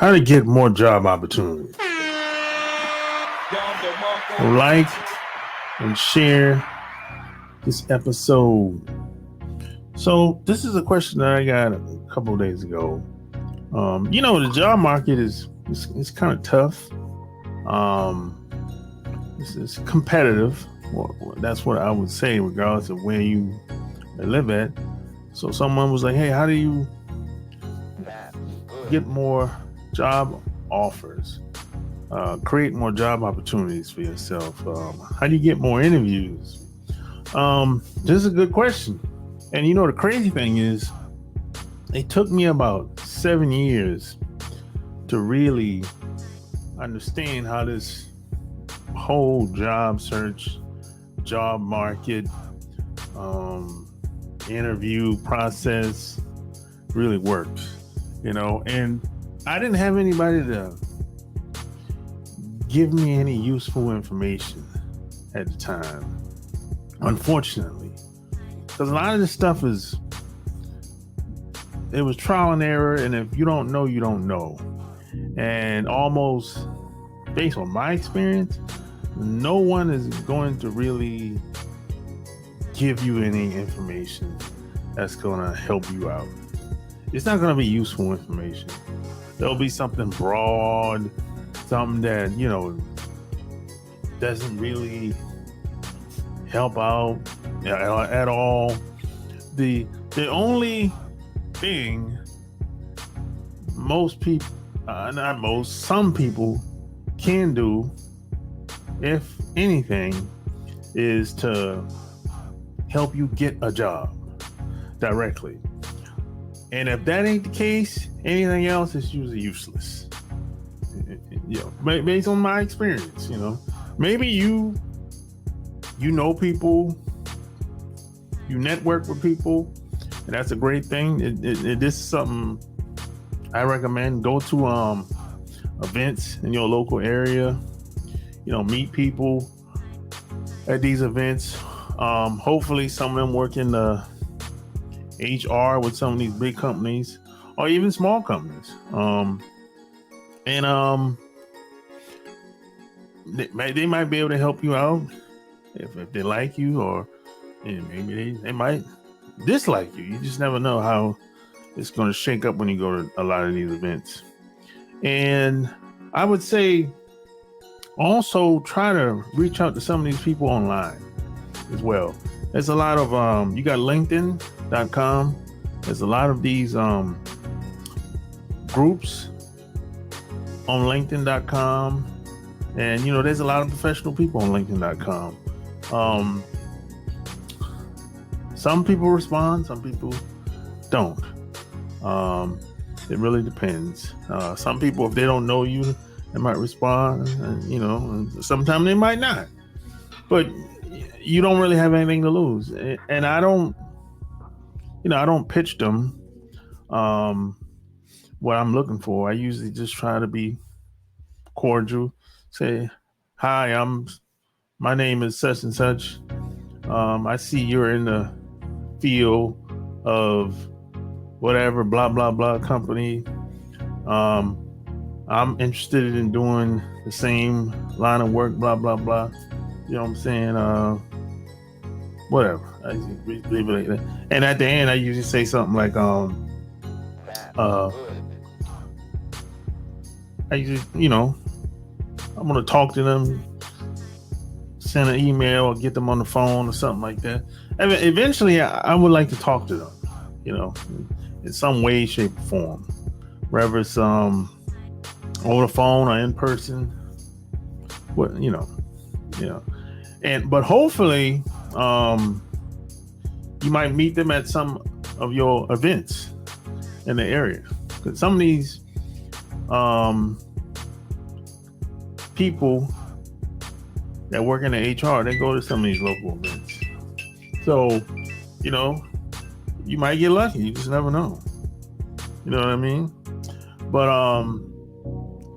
how to get more job opportunities. Like and share this episode. So this is a question that I got a couple of days ago. The job market is it's kind of tough. It's competitive. Well, that's what I would say, regardless of where you live at. So someone was like, "Hey, how do you get more job offers? Create more job opportunities for yourself? How do you get more interviews?" This is a good question. And the crazy thing is, it took me about 7 years to really understand how this whole job search, job market, interview process really works, and I didn't have anybody to give me any useful information at the time, unfortunately, because a lot of this stuff it was trial and error, and if you don't know, you don't know. And almost based on my experience, no one is going to really give you any information that's going to help you out. It's not going to be useful information. There'll be something broad, something that, doesn't really help out at all. The only thing some people can do, if anything, is to help you get a job directly. And if that ain't the case, anything else is usually useless. Based on my experience, maybe you know people, you network with people, and that's a great thing. This is something I recommend. Go to events in your local area. Meet people at these events. Hopefully, some of them work in the HR with some of these big companies, or even small companies. They might be able to help you out if they like you, or maybe they might dislike you. You just never know how it's going to shake up when you go to a lot of these events. And I would say also try to reach out to some of these people online as well. There's a lot of you got LinkedIn.com. There's a lot of these groups on LinkedIn.com, and there's a lot of professional people on LinkedIn.com. Some people respond, some people don't. It really depends. Some people, if they don't know you, they might respond, and sometimes they might not. But you don't really have anything to lose. And I don't pitch them what I'm looking for. I usually just try to be cordial. Say, "Hi, my name is such and such. I see you're in the field of whatever, blah, blah, blah company. I'm interested in doing the same line of work, blah, blah, blah." You know what I'm saying? Whatever. I usually leave it like that. And at the end, I usually say something like, I usually, I'm going to talk to them, send an email or get them on the phone or something like that. And eventually, I would like to talk to them, in some way, shape, or form. Whether it's over the phone or in person. But hopefully, you might meet them at some of your events in the area. Because some of these people that work in the HR, they go to some of these local events. So, you might get lucky. You just never know. You know what I mean? But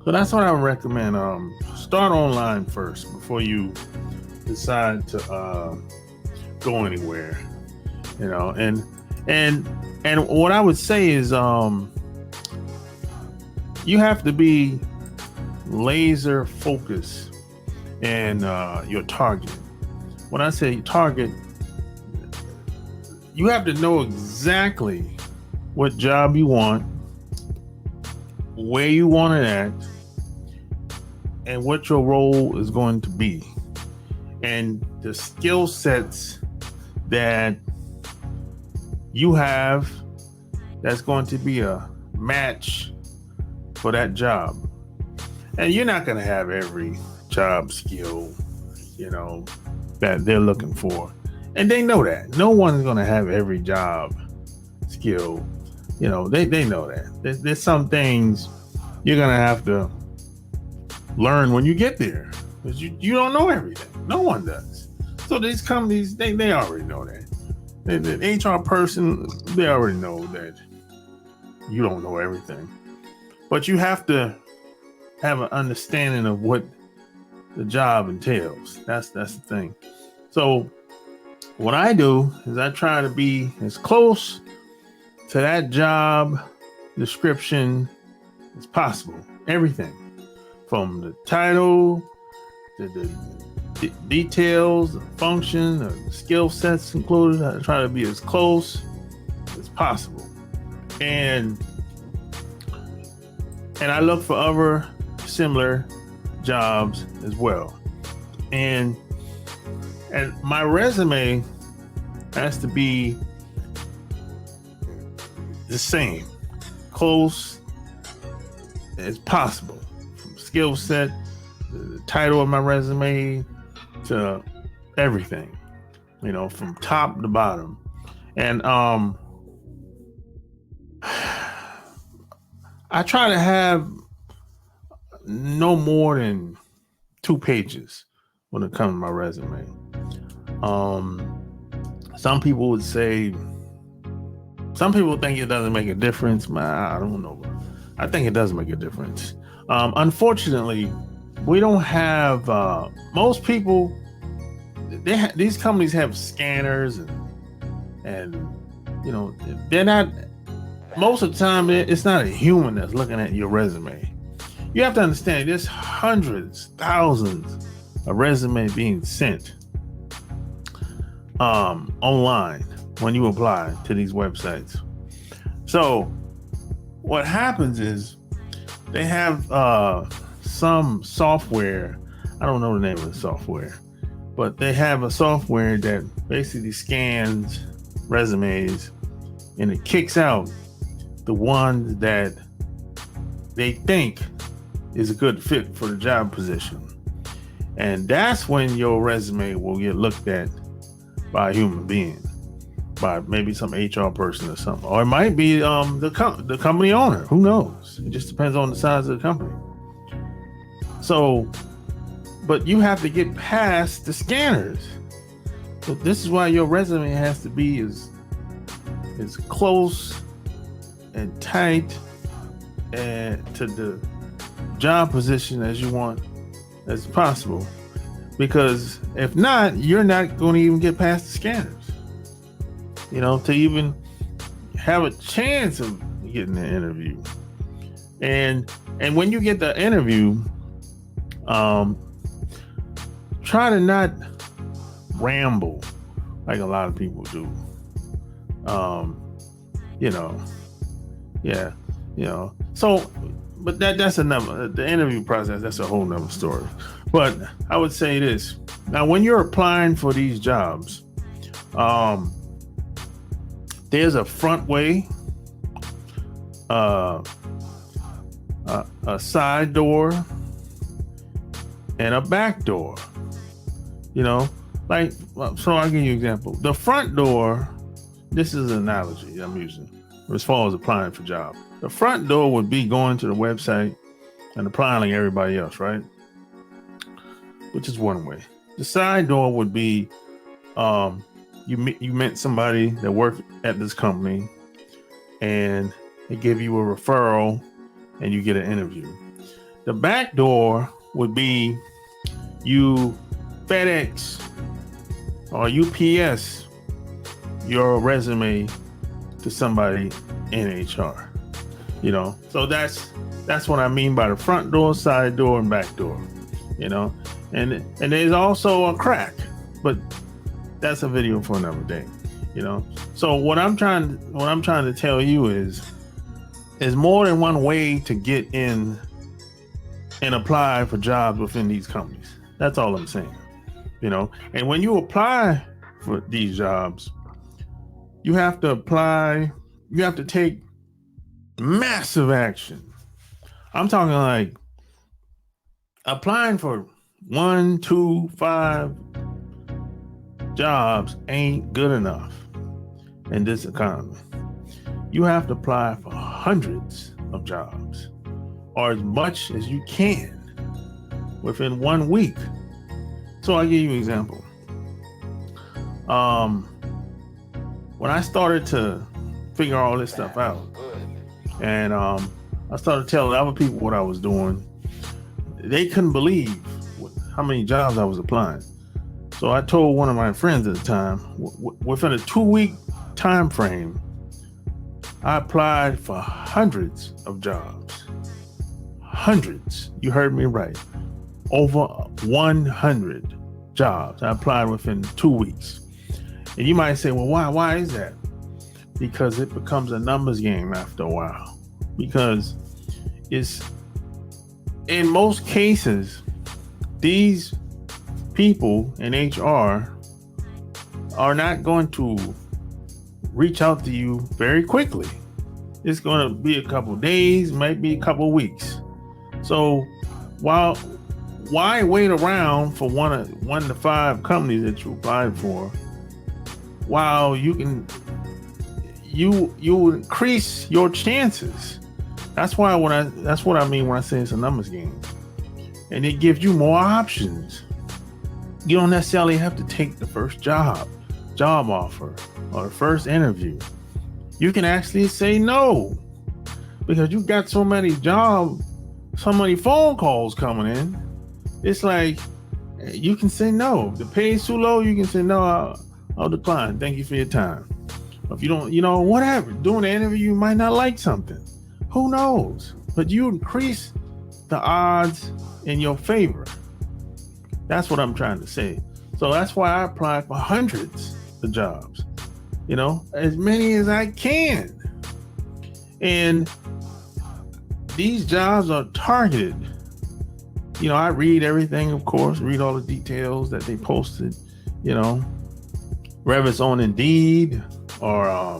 so that's what I would recommend. Start online first before you decide to go anywhere. And what I would say is you have to be laser focused and your target. When I say target, you have to know exactly what job you want, where you want it at, and what your role is going to be, and the skill sets that you have that's going to be a match for that job. And you're not going to have every job skill, that they're looking for. And they know that. No one's going to have every job skill. They know that. There's some things you're going to have to learn when you get there, because you don't know everything. No one does. So these companies, they already know that. The HR person, they already know that you don't know everything. But you have to have an understanding of what the job entails. That's the thing. So what I do is I try to be as close to that job description as possible. Everything from the title to the details, the function, the skill sets included. I try to be as close as possible. And I look for other similar jobs as well. And my resume has to be the same, close as possible. From skill set, the title of my resume, to everything, from top to bottom. And I try to have no more than 2 pages when it comes to my resume. Some people think it doesn't make a difference. I don't know. I think it does make a difference. Unfortunately, we don't have most people. These companies have scanners, and they're not. Most of the time, it's not a human that's looking at your resume. You have to understand, there's hundreds, thousands of resumes being sent online when you apply to these websites. So what happens is they have some software. I don't know the name of the software, but they have a software that basically scans resumes and it kicks out the ones that they think is a good fit for the job position. And that's when your resume will get looked at by a human being, by maybe some HR person or something. Or it might be the company owner. Who knows? It just depends on the size of the company. So, but you have to get past the scanners. So this is why your resume has to be as close and tight and to the job position as you want as possible. Because if not, you're not going to even get past the scanners, to even have a chance of getting an interview. And when you get the interview, try to not ramble like a lot of people do. So, but that's another, the interview process, that's a whole nother story. But I would say this. Now, when you're applying for these jobs, there's a front way, a side door, and a back door. So I'll give you an example. The front door, this is an analogy I'm using as far as applying for jobs. The front door would be going to the website and applying like everybody else, right? Which is one way. The side door would be you met somebody that worked at this company and they give you a referral and you get an interview. The back door would be you FedEx or UPS your resume to somebody in HR. So that's what I mean by the front door, side door, and back door. And there's also a crack, but that's a video for another day. So what I'm trying to tell you is there's more than one way to get in and apply for jobs within these companies. That's all I'm saying. And when you apply for these jobs, you have to take massive action. I'm talking like applying for 1, 2, 5 jobs ain't good enough in this economy. You have to apply for hundreds of jobs, or as much as you can within 1 week. So I'll give you an example. When I started to figure all this stuff out, and I started telling other people what I was doing, they couldn't believe how many jobs I was applying. So I told one of my friends at the time, within a 2-week time frame, I applied for hundreds of jobs. Hundreds. You heard me right. Over 100 jobs I applied within 2 weeks. And you might say, well, why is that? Because it becomes a numbers game after a while. Because it's, in most cases, these people in HR are not going to reach out to you very quickly. It's going to be a couple days, might be a couple weeks. So why wait around for one to 5 companies that you applied for, while you increase your chances? That's what I mean when I say it's a numbers game. And it gives you more options. You don't necessarily have to take the first job offer or the first interview. You can actually say no, because you got so many phone calls coming in. It's like you can say no. If the pay is too low, you can say no, I'll decline. Thank you for your time. If you don't, whatever, doing the interview, you might not like something. Who knows? But you increase the odds in your favor. That's what I'm trying to say. So that's why I applied for hundreds of jobs, as many as I can. And these jobs are targeted. I read everything, of course, read all the details that they posted, whether it's on Indeed or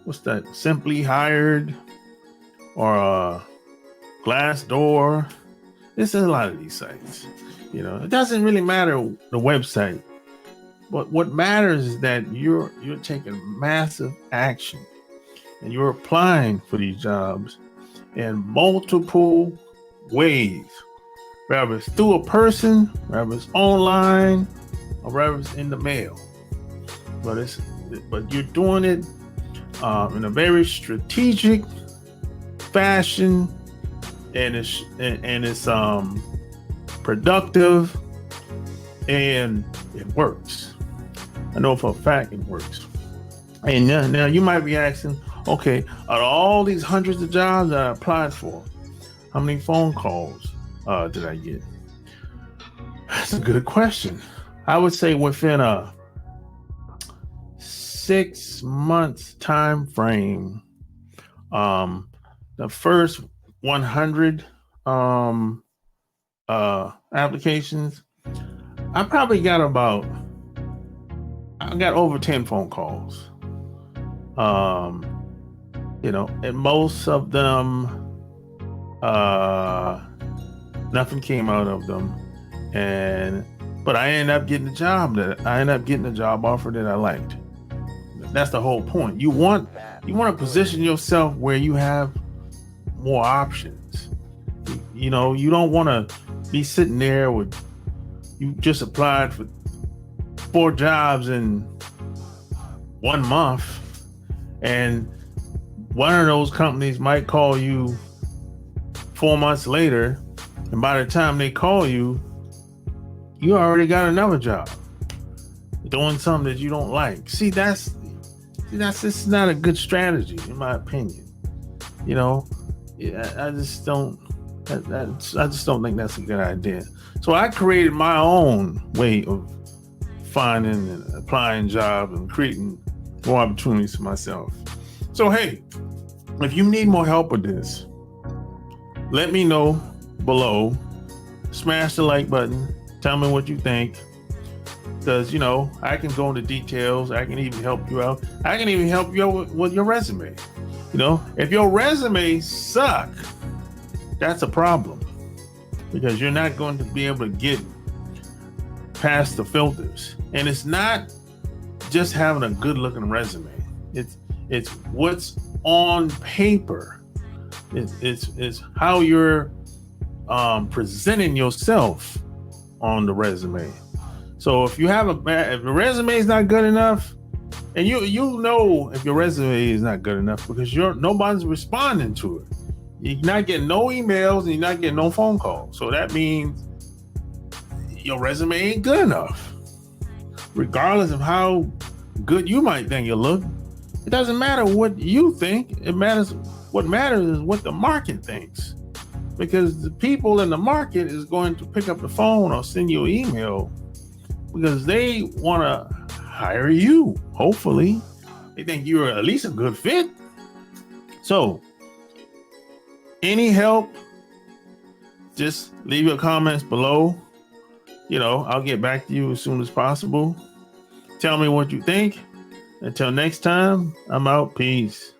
what's that, Simply Hired or Glassdoor. There's a lot of these sites. It doesn't really matter the website, but what matters is that you're taking massive action and you're applying for these jobs in multiple ways, whether it's through a person, whether it's online, or whether it's in the mail. But you're doing it in a very strategic fashion, and it's productive, and it works. I know for a fact it works. And now you might be asking, okay, out of all these hundreds of jobs that I applied for, how many phone calls did I get? That's a good question. I would say within a 6 months time frame, the first 100 applications, I probably got over 10 phone calls. And most of them, nothing came out of them. But I ended up getting a job offer that I liked. That's the whole point. You want to position yourself where you have more options. You don't want to be sitting there with, you just applied for 4 jobs in 1 month, and one of those companies might call you 4 months later, and by the time they call you, you already got another job doing something that you don't like. See, that's just not a good strategy, in my opinion. You know, I just don't. I just don't think that's a good idea. So I created my own way of finding and applying jobs and creating more opportunities for myself. So hey, if you need more help with this, let me know below. Smash the like button. Tell me what you think. Because, I can go into details. I can even help you out. I can even help you out with your resume. If your resume suck, that's a problem. Because you're not going to be able to get past the filters. And it's not just having a good looking resume. It's what's on paper. It's how you're presenting yourself on the resume. So if you have if the resume is not good enough, and you know if your resume is not good enough because nobody's responding to it. You're not getting no emails and you're not getting no phone calls. So that means your resume ain't good enough. Regardless of how good you might think you look, it doesn't matter what you think. What matters is what the market thinks. Because the people in the market is going to pick up the phone or send you an email because they want to hire you. Hopefully, they think you're at least a good fit. So, any help, just leave your comments below. I'll get back to you as soon as possible. Tell me what you think. Until next time, I'm out. Peace.